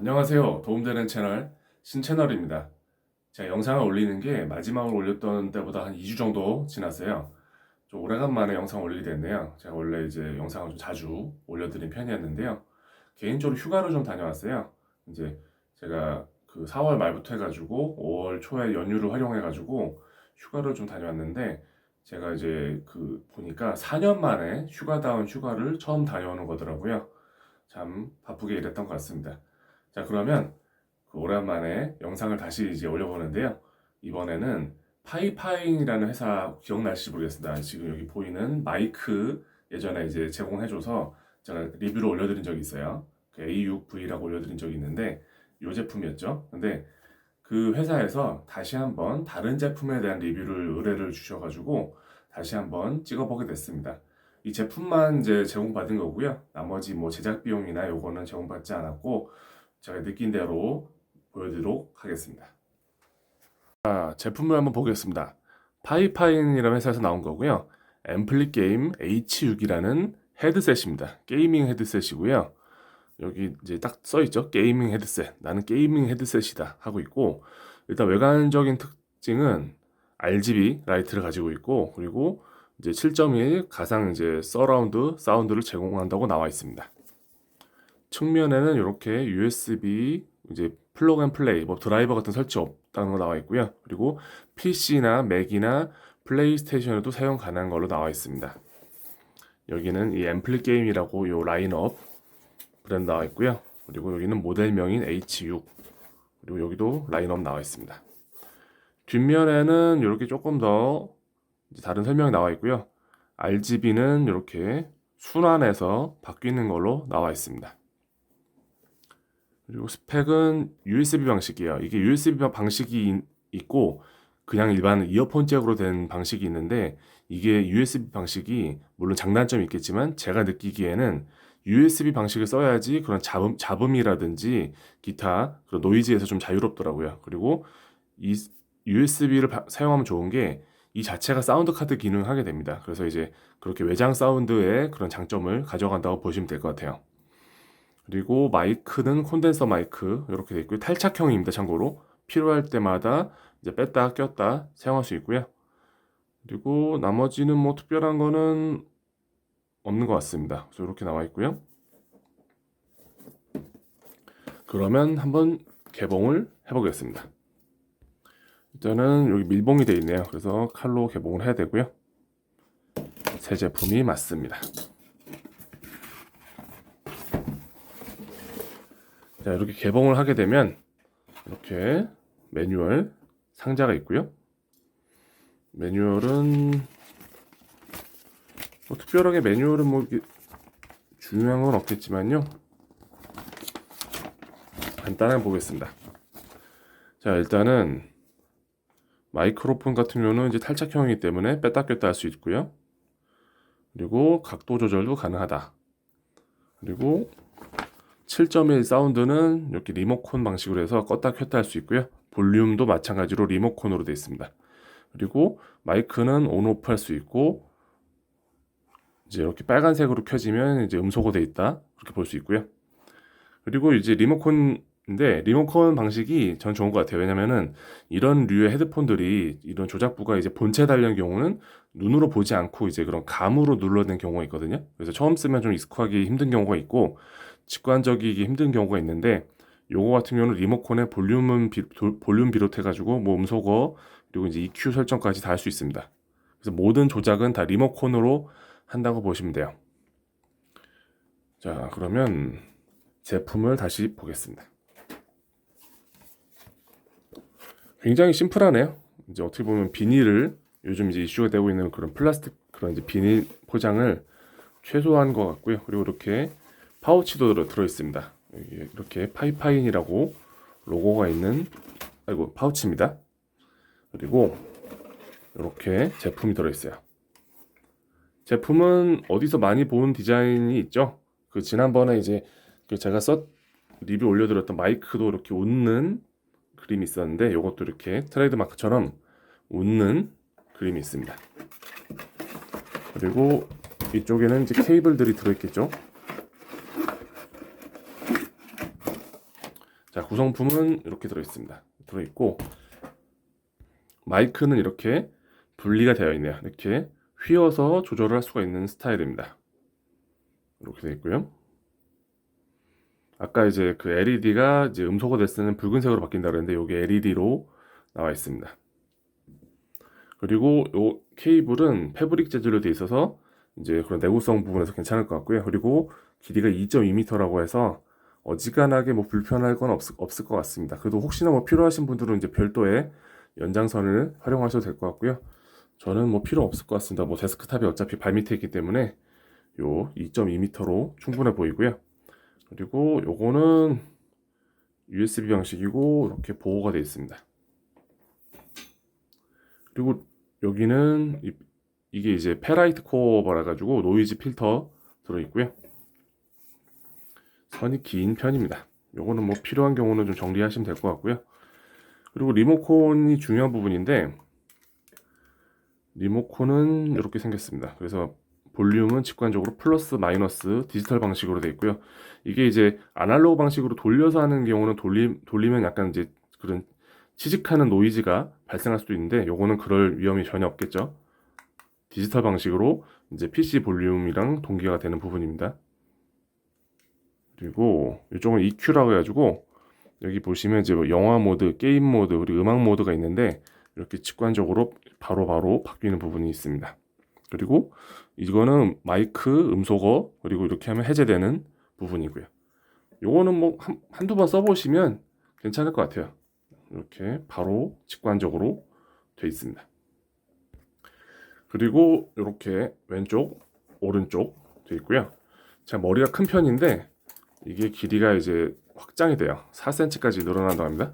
안녕하세요. 도움되는 채널 신채널입니다. 제가 영상을 올리는 게 마지막으로 올렸던 때보다 한 2주 정도 지났어요. 좀 오래간만에 영상 올리게 됐네요. 제가 원래 이제 영상을 좀 자주 올려드린 편이었는데요. 개인적으로 휴가를 좀 다녀왔어요. 이제 제가 그 4월 말부터 해가지고 5월 초에 연휴를 활용해가지고 휴가를 좀 다녀왔는데 제가 이제 그 보니까 4년 만에 휴가다운 휴가를 처음 다녀오는 거더라고요. 참 바쁘게 일했던 것 같습니다. 자, 그러면 그 오랜만에 영상을 다시 이제 올려보는데요. 이번에는 파이파인이라는 회사 기억나실지 모르겠습니다. 지금 여기 보이는 마이크 예전에 이제 제공해줘서 제가 리뷰를 올려드린 적이 있어요. 그 A6V라고 올려드린 적이 있는데 이 제품이었죠. 근데 그 회사에서 다시 한번 다른 제품에 대한 리뷰를 의뢰를 주셔가지고 다시 한번 찍어보게 됐습니다. 이 제품만 이제 제공받은 거고요. 나머지 뭐 제작 비용이나 요거는 제공받지 않았고 제가 느낀 대로 보여드리도록 하겠습니다. 자, 제품을 한번 보겠습니다. 파이파인이라는 회사에서 나온 거고요. 앰플리 게임 H6이라는 헤드셋입니다. 게이밍 헤드셋이고요. 여기 이제 딱 써있죠. 게이밍 헤드셋. 나는 게이밍 헤드셋이다 하고 있고, 일단 외관적인 특징은 RGB 라이트를 가지고 있고, 그리고 이제 7.1 가상 이제 서라운드 사운드를 제공한다고 나와 있습니다. 측면에는 이렇게 USB 이제 플러그 앤 플레이 뭐 드라이버 같은 설치 없다는 거 나와 있고요. 그리고 PC나 맥이나 플레이스테이션에도 사용 가능한 걸로 나와 있습니다. 여기는 이 앰플리 게임이라고 요 라인업 브랜드 나와 있고요. 그리고 여기는 모델명인 H6 그리고 여기도 라인업 나와 있습니다. 뒷면에는 이렇게 조금 더 다른 설명이 나와 있고요. RGB는 이렇게 순환해서 바뀌는 걸로 나와 있습니다. 그리고 스펙은 USB 방식이에요. 이게 USB 방식이 있고 그냥 일반 이어폰 잭으로 된 방식이 있는데 이게 USB 방식이 물론 장단점이 있겠지만 제가 느끼기에는 USB 방식을 써야지 그런 잡음이라든지 기타 그런 노이즈에서 좀 자유롭더라고요. 그리고 이 USB를 사용하면 좋은 게 이 자체가 사운드 카드 기능을 하게 됩니다. 그래서 이제 그렇게 외장 사운드의 그런 장점을 가져간다고 보시면 될 것 같아요. 그리고 마이크는 콘덴서 마이크 이렇게 되어 있고요. 탈착형입니다. 참고로 필요할 때마다 이제 뺐다 꼈다 사용할 수 있고요. 그리고 나머지는 뭐 특별한 거는 없는 것 같습니다. 그래서 이렇게 나와 있고요. 그러면 한번 개봉을 해보겠습니다. 일단은 여기 밀봉이 되어 있네요. 그래서 칼로 개봉을 해야 되고요. 새 제품이 맞습니다. 자, 이렇게 개봉을 하게 되면 이렇게 매뉴얼 상자가 있고요. 매뉴얼은 뭐 특별하게 매뉴얼은 뭐 중요한 건 없겠지만요. 간단하게 보겠습니다. 자, 일단은 마이크로폰 같은 경우는 이제 탈착형이기 때문에 뺐다 꼈다 할 수 있고요. 그리고 각도 조절도 가능하다. 그리고 7.1 사운드는 이렇게 리모컨 방식으로 해서 껐다 켰다 할 수 있고요. 볼륨도 마찬가지로 리모컨으로 되어 있습니다. 그리고 마이크는 온오프 할 수 있고 이제 이렇게 빨간색으로 켜지면 이제 음소거 되어 있다. 그렇게 볼 수 있고요. 그리고 이제 리모컨인데 리모컨 방식이 전 좋은 것 같아요. 왜냐면은 이런 류의 헤드폰들이 이런 조작부가 이제 본체 달린 경우는 눈으로 보지 않고 이제 그런 감으로 눌러낸 경우가 있거든요. 그래서 처음 쓰면 좀 익숙하기 힘든 경우가 있고 직관적이기 힘든 경우가 있는데 요거 같은 경우는 리모컨의 볼륨 비롯해가지고 뭐 음소거 그리고 이제 EQ 설정까지 다 할 수 있습니다. 그래서 모든 조작은 다 리모컨으로 한다고 보시면 돼요. 자, 그러면 제품을 다시 보겠습니다. 굉장히 심플하네요. 이제 어떻게 보면 비닐을 요즘 이제 이슈가 되고 있는 그런 플라스틱 그런 이제 비닐 포장을 최소화한 것 같고요. 그리고 이렇게 파우치도 들어 있습니다. 이렇게 파이파인이라고 로고가 있는 파우치입니다. 그리고 이렇게 제품이 들어 있어요. 제품은 어디서 많이 본 디자인이 있죠. 그 지난번에 이제 그 제가 리뷰 올려드렸던 마이크도 이렇게 웃는 그림이 있었는데 이것도 이렇게 트레이드 마크처럼 웃는 그림이 있습니다. 그리고 이쪽에는 이제 케이블들이 들어있겠죠. 자, 구성품은 이렇게 들어있고 마이크는 이렇게 분리가 되어 있네요. 이렇게 휘어서 조절을 할 수가 있는 스타일입니다. 이렇게 되어 있고요. 아까 이제 그 LED가 이제 음소거 됐을 는 붉은색으로 바뀐다 그랬는데 이게 LED로 나와 있습니다. 그리고 요 케이블은 패브릭 재질로 되어 있어서 이제 그런 내구성 부분에서 괜찮을 것 같고요. 그리고 길이가 2.2m라고 해서 어지간하게 뭐 불편할 건 없을 것 같습니다. 그래도 혹시나 뭐 필요하신 분들은 이제 별도의 연장선을 활용하셔도 될 것 같고요. 저는 뭐 필요 없을 것 같습니다. 뭐 데스크탑이 어차피 발밑에 있기 때문에 요 2.2m로 충분해 보이고요. 그리고 요거는 USB 방식이고 이렇게 보호가 되어 있습니다. 그리고 여기는 이게 이제 페라이트 코어라 가지고 노이즈 필터 들어있고요. 선이 긴 편입니다. 요거는 뭐 필요한 경우는 좀 정리하시면 될 것 같고요. 그리고 리모컨이 중요한 부분인데 리모컨은 이렇게 생겼습니다. 그래서 볼륨은 직관적으로 플러스 마이너스 디지털 방식으로 되어 있고요. 이게 이제 아날로그 방식으로 돌려서 하는 경우는 돌리면 약간 이제 그런 치직하는 노이즈가 발생할 수도 있는데 요거는 그럴 위험이 전혀 없겠죠. 디지털 방식으로 이제 PC 볼륨이랑 동기화 되는 부분입니다. 그리고 이쪽은 EQ라고 해가지고 여기 보시면 이제 뭐 영화 모드, 게임 모드, 그리고 음악 모드가 있는데 이렇게 직관적으로 바로바로 바뀌는 부분이 있습니다. 그리고 이거는 마이크, 음소거, 그리고 이렇게 하면 해제되는 부분이고요. 요거는 뭐 한두 번 써보시면 괜찮을 것 같아요. 이렇게 바로 직관적으로 돼 있습니다. 그리고 이렇게 왼쪽, 오른쪽 돼 있고요. 제가 머리가 큰 편인데 이게 길이가 이제 확장이 돼요. 4cm까지 늘어난다고 합니다.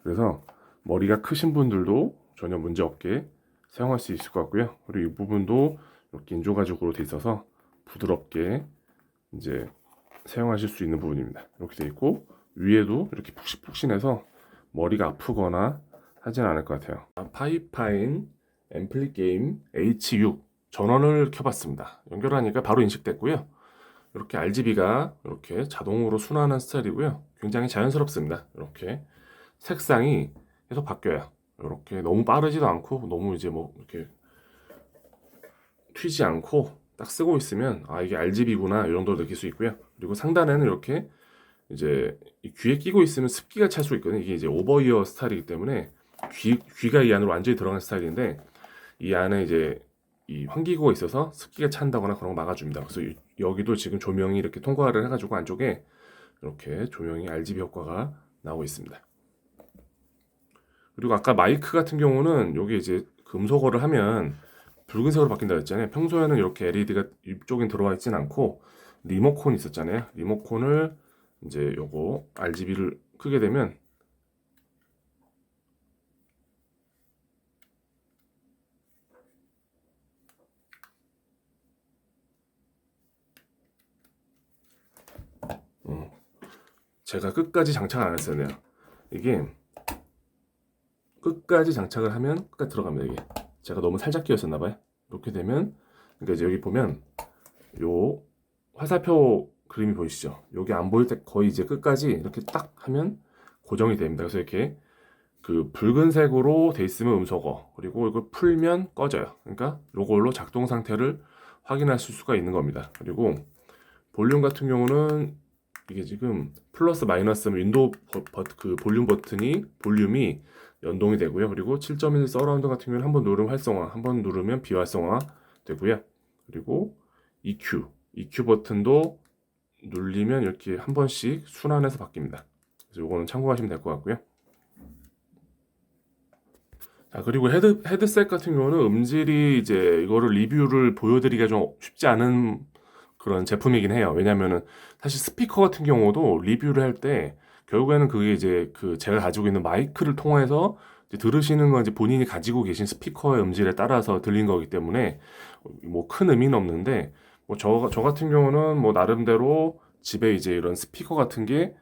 그래서 머리가 크신 분들도 전혀 문제 없게 사용할 수 있을 것 같고요. 그리고 이 부분도 이렇게 인조 가죽으로 돼 있어서 부드럽게 이제 사용하실 수 있는 부분입니다. 이렇게 돼 있고 위에도 이렇게 푹신푹신해서 머리가 아프거나 하진 않을 것 같아요. 파이파인 앰플리게임 H6 전원을 켜봤습니다. 연결하니까 바로 인식됐고요. 이렇게 RGB가 이렇게 자동으로 순환하는 스타일이고요. 굉장히 자연스럽습니다. 이렇게 색상이 계속 바뀌어요. 이렇게 너무 빠르지도 않고 너무 이제 뭐 이렇게 튀지 않고 딱 쓰고 있으면 아 이게 RGB구나 이 정도로 느낄 수 있고요. 그리고 상단에는 이렇게 이제 귀에 끼고 있으면 습기가 찰 수 있거든요. 이게 이제 오버이어 스타일이기 때문에 귀가 이 안으로 완전히 들어간 스타일인데 이 안에 이제 이 환기구가 있어서 습기가 찬다거나 그런 거 막아줍니다. 그래서 여기도 지금 조명이 이렇게 통과를 해가지고 안쪽에 이렇게 조명이 RGB 효과가 나오고 있습니다. 그리고 아까 마이크 같은 경우는 여기 이제 금속어를 하면 붉은색으로 바뀐다 했잖아요. 평소에는 이렇게 LED가 이쪽엔 들어와 있진 않고 리모컨이 있었잖아요. 리모컨을 이제 요거 RGB를 끄게 되면 제가 끝까지 장착 안 했었네요. 이게 끝까지 장착을 하면 끝까지 들어갑니다. 이게 제가 너무 살짝 끼웠었나 봐요. 이렇게 되면 그러니까 이제 여기 보면 요 화살표 그림이 보이시죠? 여기 안 보일 때 거의 이제 끝까지 이렇게 딱 하면 고정이 됩니다. 그래서 이렇게 그 붉은색으로 돼 있으면 음소거, 그리고 이걸 풀면 꺼져요. 그러니까 요걸로 작동 상태를 확인하실 수가 있는 겁니다. 그리고 볼륨 같은 경우는 이게 지금 플러스 마이너스 윈도우 그 볼륨이 연동이 되고요. 그리고 7.1 서라운드 같은 경우는 한번 누르면 활성화, 한번 누르면 비활성화 되고요. 그리고 EQ 버튼도 눌리면 이렇게 한 번씩 순환해서 바뀝니다. 그래서 이거는 참고하시면 될 것 같고요. 자, 그리고 헤드셋 같은 경우는 음질이 이제 이거를 리뷰를 보여드리기가 좀 쉽지 않은 그런 제품이긴 해요. 왜냐면은 사실 스피커 같은 경우도 리뷰를 할 때 결국에는 그게 이제 그 제가 가지고 있는 마이크를 통해서 이제 들으시는 건 이제 본인이 가지고 계신 스피커의 음질에 따라서 들린 거기 때문에 뭐 큰 의미는 없는데 뭐 저 같은 경우는 뭐 나름대로 집에 이제 이런 스피커 같은 게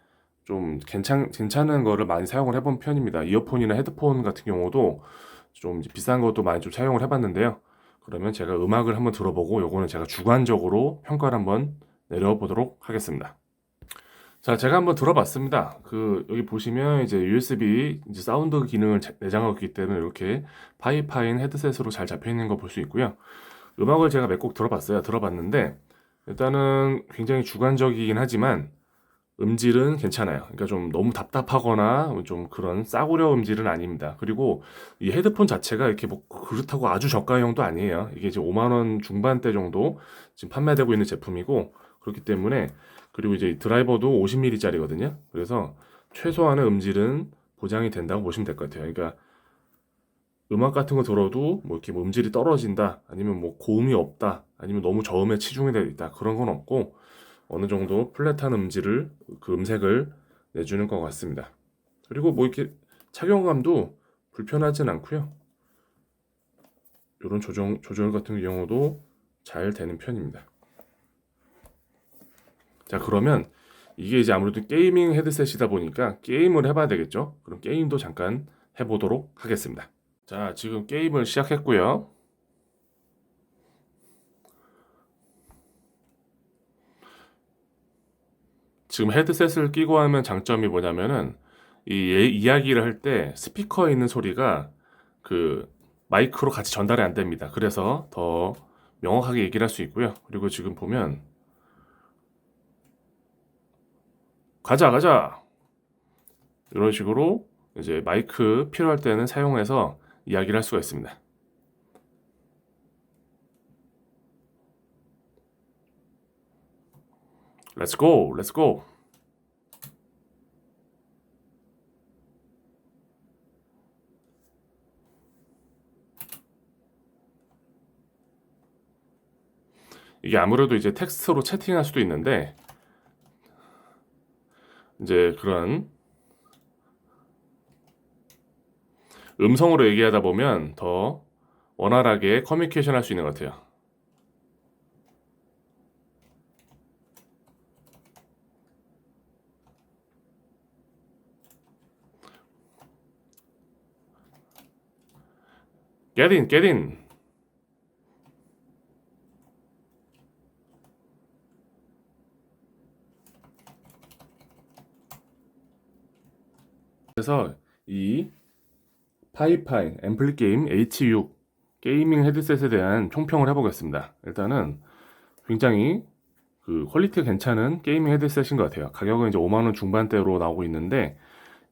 좀 괜찮은 거를 많이 사용을 해본 편입니다. 이어폰이나 헤드폰 같은 경우도 좀 이제 비싼 것도 많이 좀 사용을 해봤는데요. 그러면 제가 음악을 한번 들어보고 요거는 제가 주관적으로 평가를 한번 내려보도록 하겠습니다. 자, 제가 한번 들어봤습니다. 여기 보시면 이제 USB 이제 사운드 기능을 내장하고 있기 때문에 이렇게 파이파인 헤드셋으로 잘 잡혀 있는 거 볼 수 있고요. 음악을 제가 몇 곡 들어봤어요. 들어봤는데 일단은 굉장히 주관적이긴 하지만 음질은 괜찮아요. 그러니까 좀 너무 답답하거나 좀 그런 싸구려 음질은 아닙니다. 그리고 이 헤드폰 자체가 이렇게 뭐 그렇다고 아주 저가형도 아니에요. 이게 이제 5만 원 중반대 정도 지금 판매되고 있는 제품이고, 그렇기 때문에, 그리고 이제 드라이버도 50mm짜리거든요. 그래서 최소한의 음질은 보장이 된다고 보시면 될 것 같아요. 그러니까 음악 같은 거 들어도 뭐 이렇게 뭐 음질이 떨어진다, 아니면 뭐 고음이 없다, 아니면 너무 저음에 치중이 되어 있다, 그런 건 없고 어느 정도 플랫한 음질을, 그 음색을 내주는 것 같습니다. 그리고 뭐 이렇게 착용감도 불편하진 않고요. 이런 조절 같은 경우도 잘 되는 편입니다. 자, 그러면 이게 이제 아무래도 게이밍 헤드셋이다 보니까 게임을 해봐야 되겠죠? 그럼 게임도 잠깐 해보도록 하겠습니다. 자, 지금 게임을 시작했고요. 지금 헤드셋을 끼고 하면 장점이 뭐냐면은 이야기를 할 때 스피커에 있는 소리가 그 마이크로 같이 전달이 안 됩니다. 그래서 더 명확하게 얘기를 할 수 있고요. 그리고 지금 보면 가자 가자 이런 식으로 이제 마이크 필요할 때는 사용해서 이야기를 할 수가 있습니다. Let's go, let's go. 이게 아무래도 이제 텍스트로 채팅할 수도 있는데 이제 그런 음성으로 얘기하다 보면 더 원활하게 커뮤니케이션 할 수 있는 것 같아요. Get in, get in. 그래서 이 파이파인 앰플 게임 H6 게이밍 헤드셋에 대한 총평을 해보겠습니다. 일단은 굉장히 그 퀄리티가 괜찮은 게이밍 헤드셋인 것 같아요. 가격은 이제 5만 원 중반대로 나오고 있는데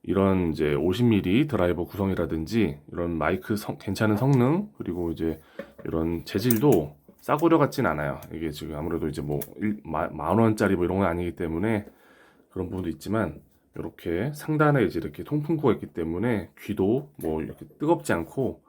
이런 이제 50mm 드라이버 구성이라든지 이런 마이크 괜찮은 성능, 그리고 이제 이런 재질도 싸구려 같진 않아요. 이게 지금 아무래도 이제 뭐 만 원짜리 뭐 이런 건 아니기 때문에 그런 부분도 있지만 이렇게 상단에 이제 이렇게 통풍구가 있기 때문에 귀도 뭐 이렇게 뜨겁지 않고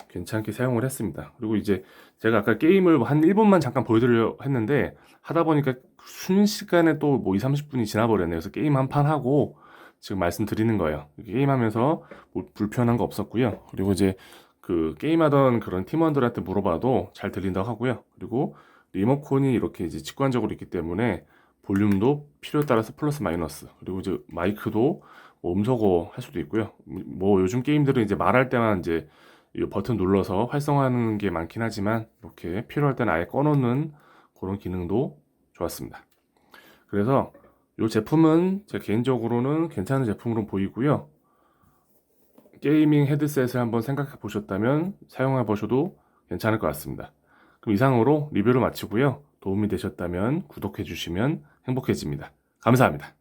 괜찮게 사용을 했습니다. 그리고 이제 제가 아까 게임을 한 1분만 잠깐 보여드리려 했는데 하다 보니까 순식간에 또 뭐 2, 30분이 지나버렸네요. 그래서 게임 한 판 하고 지금 말씀드리는 거예요. 게임하면서 뭐 불편한 거 없었고요. 그리고 이제 그 게임하던 그런 팀원들한테 물어봐도 잘 들린다고 하고요. 그리고 리모컨이 이렇게 이제 직관적으로 있기 때문에 볼륨도 필요에 따라서 플러스 마이너스, 그리고 이제 마이크도 뭐 음소거 할 수도 있고요. 뭐 요즘 게임들은 이제 말할 때만 이제 이 버튼 눌러서 활성화하는 게 많긴 하지만 이렇게 필요할 때는 아예 꺼놓는 그런 기능도 좋았습니다. 그래서 이 제품은 제 개인적으로는 괜찮은 제품으로 보이고요. 게이밍 헤드셋을 한번 생각해 보셨다면 사용해 보셔도 괜찮을 것 같습니다. 그럼 이상으로 리뷰를 마치고요. 도움이 되셨다면 구독해 주시면 행복해집니다. 감사합니다.